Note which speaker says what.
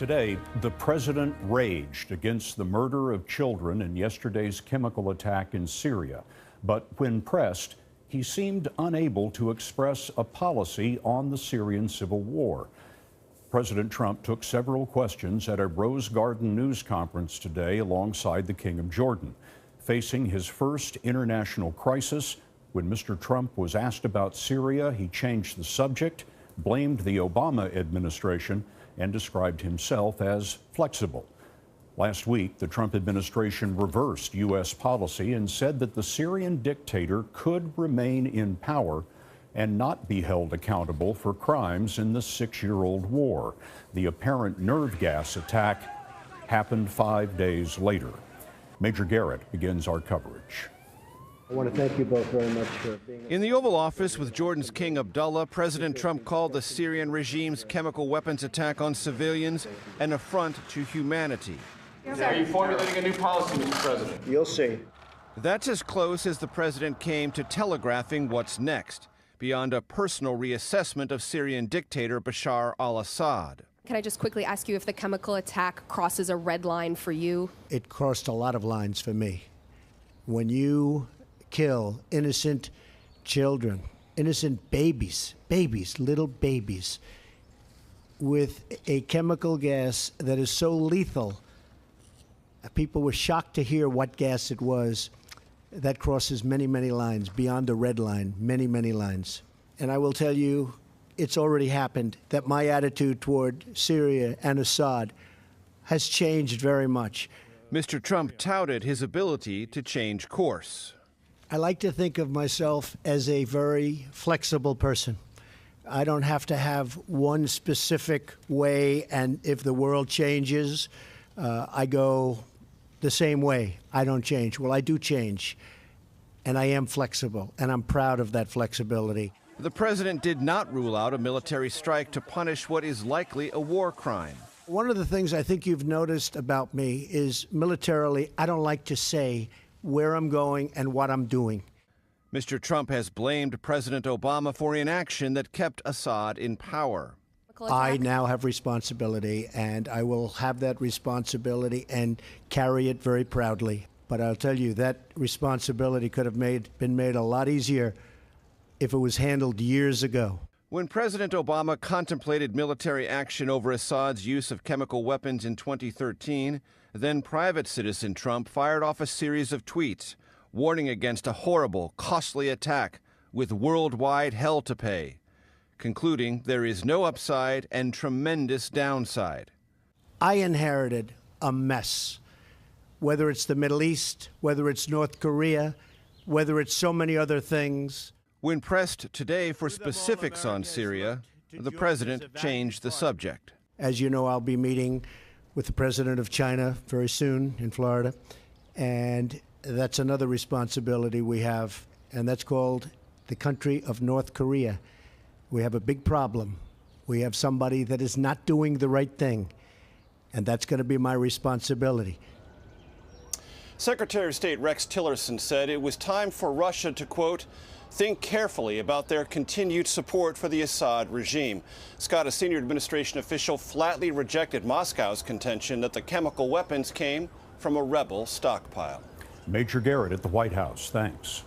Speaker 1: Today, the president raged against the murder of children in yesterday's chemical attack in Syria. But when pressed, he seemed unable to express a policy on the Syrian civil war. President Trump took several questions at a Rose Garden news conference today alongside the King of Jordan. Facing his first international crisis, when Mr. Trump was asked about Syria, he changed the subject, blamed the Obama administration, and described himself as flexible. Last week, the Trump administration reversed U.S. policy and said that the Syrian dictator could remain in power and not be held accountable for crimes in the 6-year-old war. The apparent nerve gas attack happened 5 days later. Major Garrett begins our coverage.
Speaker 2: I want to thank you both very much for being
Speaker 3: in the Oval Office with Jordan's King Abdullah, President Trump called the Syrian regime's chemical weapons attack on civilians an affront to humanity.
Speaker 4: Are you formulating a new policy, Mr. President?
Speaker 2: You'll see.
Speaker 3: That's as close as the president came to telegraphing what's next, beyond a personal reassessment of Syrian dictator Bashar al-Assad.
Speaker 5: Can I just quickly ask you if the chemical attack crosses a red line for you?
Speaker 2: It crossed a lot of lines for me. When you kill innocent children, innocent babies, little babies, with a chemical gas that is so lethal, people were shocked to hear what gas it was. That crosses many, many lines, beyond the red line, many, many lines. And I will tell you, it's already happened, that my attitude toward Syria and Assad has changed very much.
Speaker 3: Mr. Trump touted his ability to change course.
Speaker 2: I like to think of myself as a very flexible person. I don't have to have one specific way, and if the world changes, I go the same way. I don't change. Well, I do change, and I am flexible, and I'm proud of that flexibility.
Speaker 3: The president did not rule out a military strike to punish what is likely a war crime.
Speaker 2: One of the things I think you've noticed about me is militarily, I don't like to say where I'm going and what I'm doing.
Speaker 3: Mr. Trump has blamed President Obama for inaction that kept Assad in power.
Speaker 2: I now have responsibility, and I will have that responsibility and carry it very proudly. But I'll tell you, that responsibility could have been made a lot easier if it was handled years ago.
Speaker 3: When President Obama contemplated military action over Assad's use of chemical weapons in 2013, then private citizen Trump fired off a series of tweets warning against a horrible, costly attack with worldwide hell to pay, concluding there is no upside and tremendous downside.
Speaker 2: I inherited a mess, whether it's the Middle East, whether it's North Korea, whether it's so many other things.
Speaker 3: When pressed today for specifics on Syria, the president changed the subject.
Speaker 2: As you know, I'll be meeting with the president of China very soon in Florida, and that's another responsibility we have, and that's called the country of North Korea. We have a big problem. We have somebody that is not doing the right thing, and that's going to be my responsibility.
Speaker 6: Secretary of State Rex Tillerson said it was time for Russia to, quote, think carefully about their continued support for the Assad regime. Scott, a senior administration official, flatly rejected Moscow's contention that the chemical weapons came from a rebel stockpile.
Speaker 1: Major Garrett at the White House. Thanks.